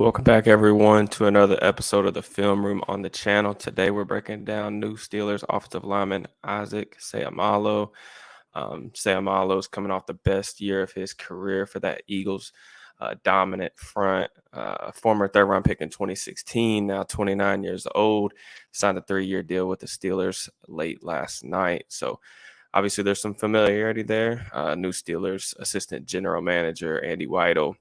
Welcome back, everyone, to another episode of the Film Room on the channel. Today, we're breaking down new Steelers offensive lineman Isaac Seumalo. Seumalo is coming off the best year of his career for that Eagles dominant front. Former third-round pick in 2016, now 29 years old, signed a 3-year deal with the Steelers late last night. So, obviously, there's some familiarity there. New Steelers assistant general manager Andy Weidel,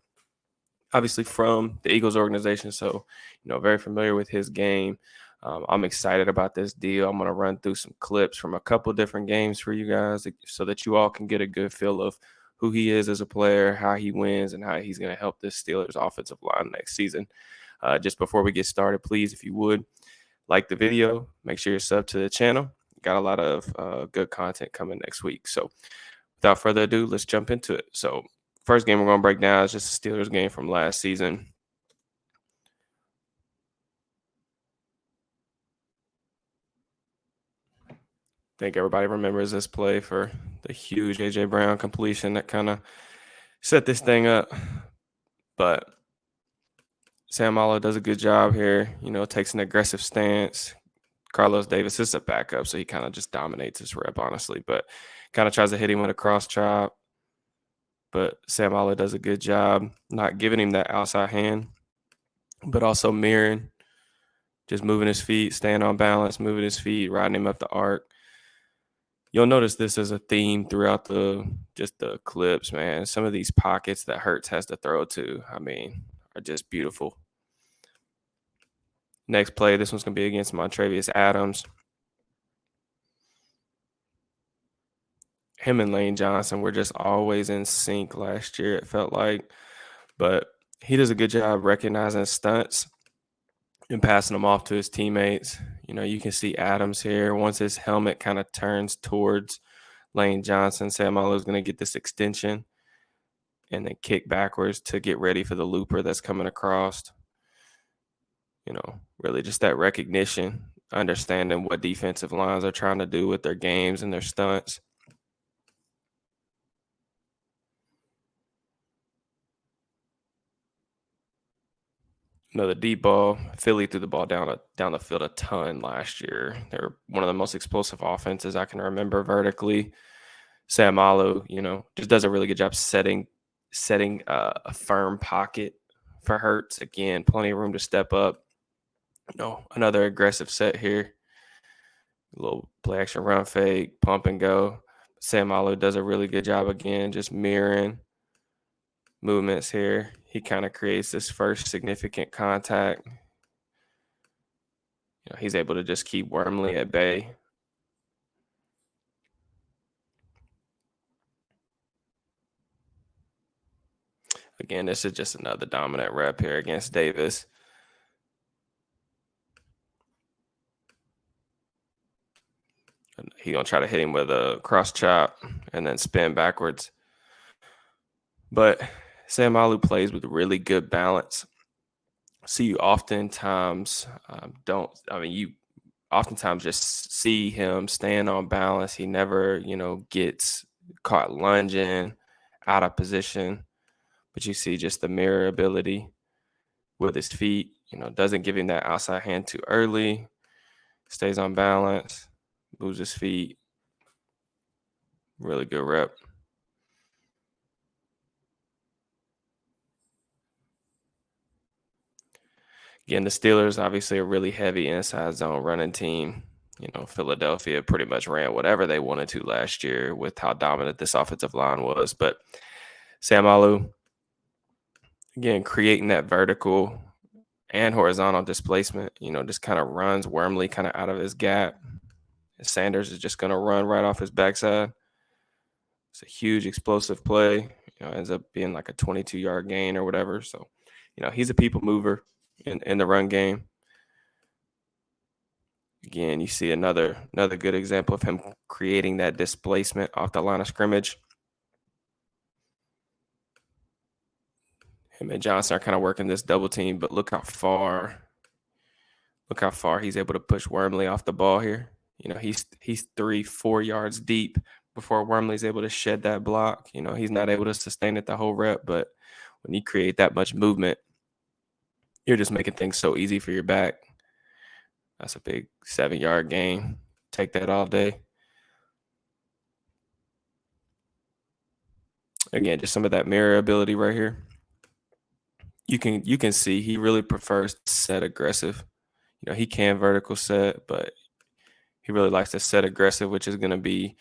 obviously from the Eagles organization, so very familiar with his game. I'm excited about this deal. I'm going to run through some clips from a couple different games for you guys so that you all can get a good feel of who he is as a player, how he wins, and how he's going to help this Steelers offensive line next season. Just before we get started, please, if you would, like the video, make sure you're sub to the channel. Got a lot of good content coming next week. So without further ado, let's jump into it. So first game we're going to break down is just the Steelers game from last season. I think everybody remembers this play for the huge A.J. Brown completion that kind of set this thing up. But Seumalo does a good job here, takes an aggressive stance. Carlos Davis is a backup, so he kind of just dominates his rep, honestly. But kind of tries to hit him with a cross chop. But Seumalo does a good job not giving him that outside hand, but also mirroring, just moving his feet, staying on balance, moving his feet, riding him up the arc. You'll notice this as a theme throughout the clips, man. Some of these pockets that Hurts has to throw to, are just beautiful. Next play, this one's going to be against Montravius Adams. Him and Lane Johnson were just always in sync last year, it felt like. But he does a good job recognizing stunts and passing them off to his teammates. You can see Adams here. Once his helmet kind of turns towards Lane Johnson, Seumalo is going to get this extension and then kick backwards to get ready for the looper that's coming across. Really just that recognition, understanding what defensive lines are trying to do with their games and their stunts. The deep ball, Philly threw the ball down the field a ton last year. They're one of the most explosive offenses I can remember vertically. Seumalo, just does a really good job setting a firm pocket for Hurts. Again, plenty of room to step up. Another aggressive set here. A little play action run fake, pump and go. Seumalo does a really good job again, just mirroring movements here. He kind of creates this first significant contact. He's able to just keep Wormley at bay. Again, this is just another dominant rep here against Davis. He's going to try to hit him with a cross chop and then spin backwards. But Seumalo plays with really good balance. So you oftentimes you oftentimes just see him stand on balance. He never, gets caught lunging out of position. But you see just the mirror ability with his feet, doesn't give him that outside hand too early, stays on balance, moves his feet. Really good rep. Again, the Steelers obviously a really heavy inside zone running team. Philadelphia pretty much ran whatever they wanted to last year with how dominant this offensive line was. But Seumalo, again, creating that vertical and horizontal displacement, just kind of runs Wormley kind of out of his gap. And Sanders is just going to run right off his backside. It's a huge explosive play. Ends up being like a 22-yard gain or whatever. So, he's a people mover in the run game. Again, you see another good example of him creating that displacement off the line of scrimmage. Him and Johnson are kind of working this double team, but look how far he's able to push Wormley off the ball here. He's 3-4 yards deep before Wormley's able to shed that block. He's not able to sustain it the whole rep, but when you create that much movement, You're just making things so easy for your back. That's a big 7-yard gain. Take that all day. Again, just some of that mirror ability right here. You can see he really prefers to set aggressive. He can vertical set, but he really likes to set aggressive, which is going to be,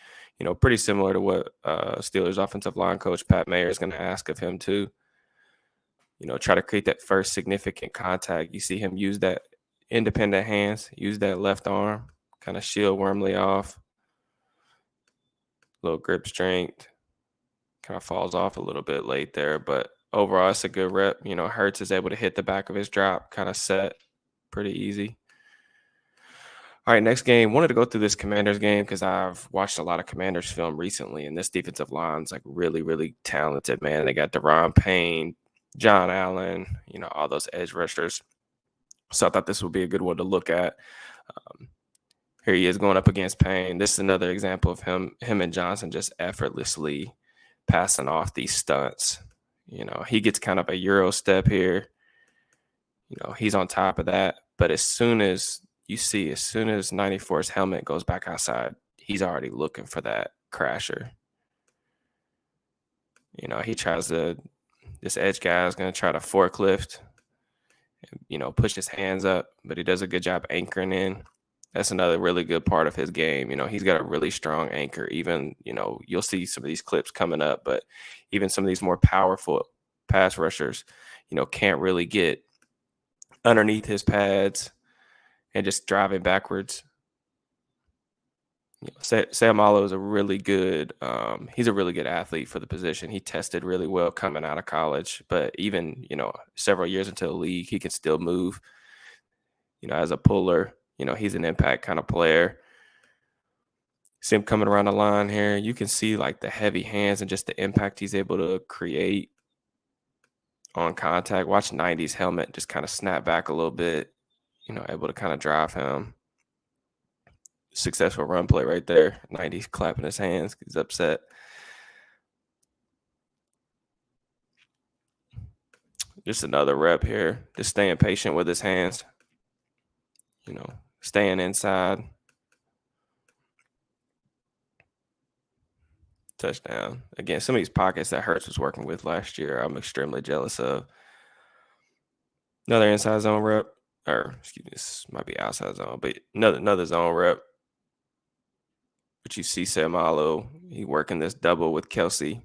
pretty similar to what Steelers offensive line coach Pat Mayer is going to ask of him too. Try to create that first significant contact. You see him use that independent hands, use that left arm, kind of shield Wormley off. Little grip strength. Kind of falls off a little bit late there, but overall it's a good rep. Hurts is able to hit the back of his drop, kind of set pretty easy. All right, next game. Wanted to go through this Commanders game because I've watched a lot of Commanders film recently, and this defensive line's like really, really talented, man. They got Deron Payne, John Allen, all those edge rushers. So I thought this would be a good one to look at. Here he is going up against Payne. This is another example of him and Johnson just effortlessly passing off these stunts. He gets kind of a Euro step here. He's on top of that. But as soon as 94's helmet goes back outside, he's already looking for that crasher. He tries this edge guy is going to try to forklift, push his hands up, but he does a good job anchoring in. That's another really good part of his game. He's got a really strong anchor. Even, you'll see some of these clips coming up, but even some of these more powerful pass rushers, can't really get underneath his pads and just driving backwards. Seumalo is a really good he's a really good athlete for the position. He tested really well coming out of college, but even, several years into the league, he can still move, as a puller. He's an impact kind of player. See him coming around the line here. You can see like the heavy hands and just the impact he's able to create on contact. Watch 90's helmet just kind of snap back a little bit, able to kind of drive him. Successful run play right there. 90's clapping his hands. He's upset. Just another rep here. Just staying patient with his hands. Staying inside. Touchdown. Again, some of these pockets that Hurts was working with last year, I'm extremely jealous of. Another inside zone rep. Or, excuse me, this might be outside zone, but another zone rep. But you see Seumalo, he working this double with Kelsey.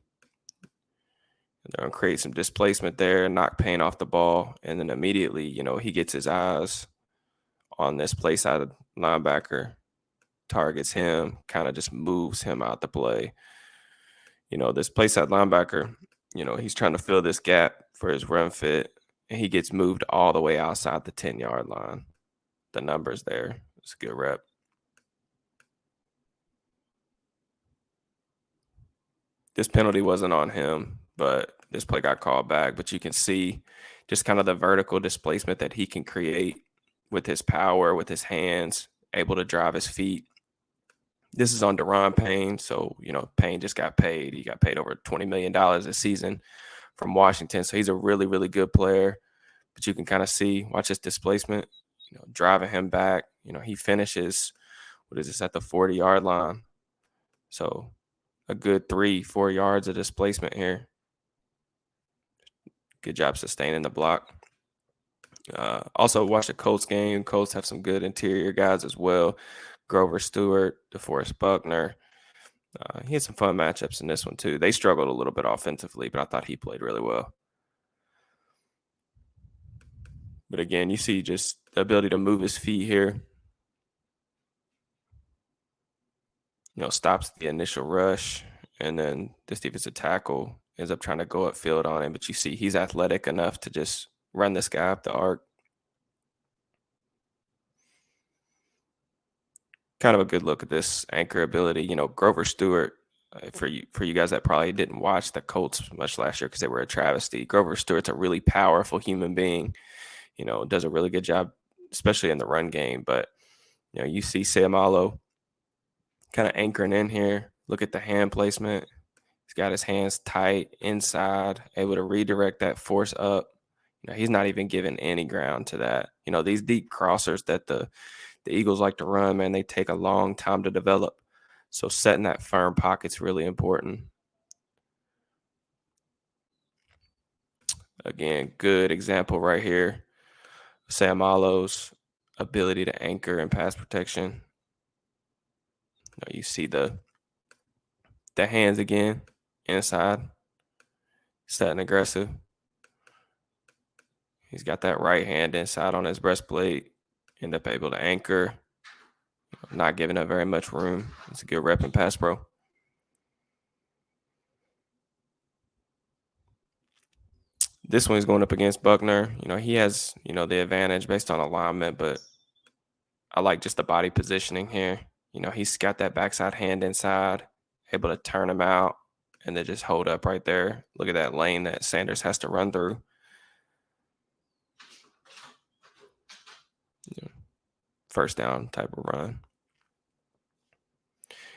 They're going to create some displacement there, knock Payne off the ball, and then immediately, he gets his eyes on this play side linebacker, targets him, kind of just moves him out the play. This play side linebacker, he's trying to fill this gap for his run fit, and he gets moved all the way outside the 10-yard line. The numbers there. It's a good rep. This penalty wasn't on him, but this play got called back. But you can see just kind of the vertical displacement that he can create with his power, with his hands, able to drive his feet. This is on Deron Payne. So, Payne just got paid. He got paid over $20 million a season from Washington. So he's a really, really good player. But you can kind of see, watch his displacement, driving him back. He finishes, at the 40-yard line. So a good 3-4 yards of displacement here. Good job sustaining the block. Also, watch the Colts game. Colts have some good interior guys as well. Grover Stewart, DeForest Buckner. He had some fun matchups in this one too. They struggled a little bit offensively, but I thought he played really well. But again, you see just the ability to move his feet here. Stops the initial rush, and then this defensive tackle ends up trying to go upfield on him. But you see he's athletic enough to just run this guy up the arc. Kind of a good look at this anchor ability. Grover Stewart, for you guys that probably didn't watch the Colts much last year because they were a travesty. Grover Stewart's a really powerful human being. Does a really good job, especially in the run game. But you see Seumalo kind of anchoring in here. Look at the hand placement. He's got his hands tight inside, able to redirect that force up. He's not even giving any ground to that. These deep crossers that the Eagles like to run, man, they take a long time to develop. So setting that firm pocket's really important. Again, good example right here. Seumalo's ability to anchor and pass protection. You see the hands again inside, setting aggressive. He's got that right hand inside on his breastplate. End up able to anchor, not giving up very much room. It's a good rep in pass pro. This one's going up against Buckner. He has, the advantage based on alignment, but I like just the body positioning here. He's got that backside hand inside, able to turn him out and then just hold up right there. Look at that lane that Sanders has to run through. First down type of run.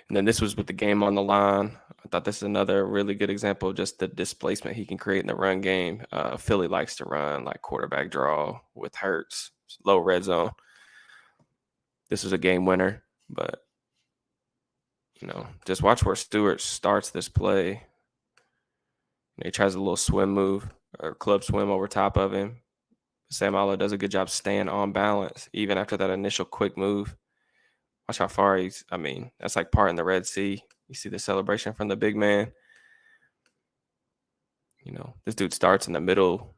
And then this was with the game on the line. I thought this is another really good example of just the displacement he can create in the run game. Philly likes to run like quarterback draw with Hurts, low red zone. This was a game winner, but just watch where Stewart starts this play. He tries a little swim move or club swim over top of him. Seumalo does a good job staying on balance, even after that initial quick move. Watch how far that's like part in the Red Sea. You see the celebration from the big man. This dude starts in the middle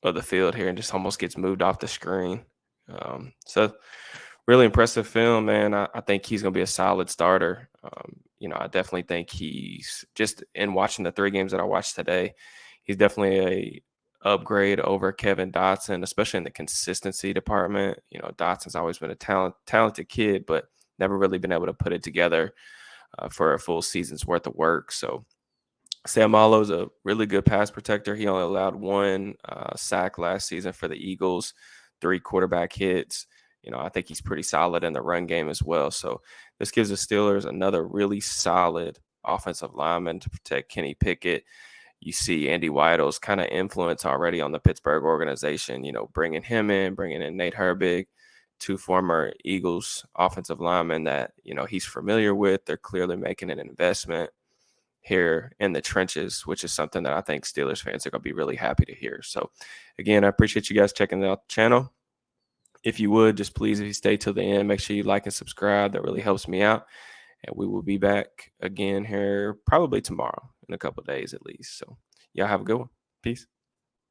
of the field here and just almost gets moved off the screen. So really impressive film, man. I think he's going to be a solid starter. I definitely think he's just in watching the 3 games that I watched today, he's definitely a upgrade over Kevin Dotson, especially in the consistency department. Dotson's always been a talented kid, but never really been able to put it together for a full season's worth of work. So Seumalo's a really good pass protector. He only allowed 1 sack last season for the Eagles, 3 quarterback hits. I think he's pretty solid in the run game as well. So this gives the Steelers another really solid offensive lineman to protect Kenny Pickett. You see Andy Weidl's kind of influence already on the Pittsburgh organization, bringing him in, bringing in Nate Herbig, 2 former Eagles offensive linemen that, he's familiar with. They're clearly making an investment here in the trenches, which is something that I think Steelers fans are going to be really happy to hear. So again, I appreciate you guys checking out the channel. If you would, just please, if you stay till the end, make sure you like and subscribe. That really helps me out. And we will be back again here probably tomorrow in a couple of days at least. So y'all have a good one. Peace.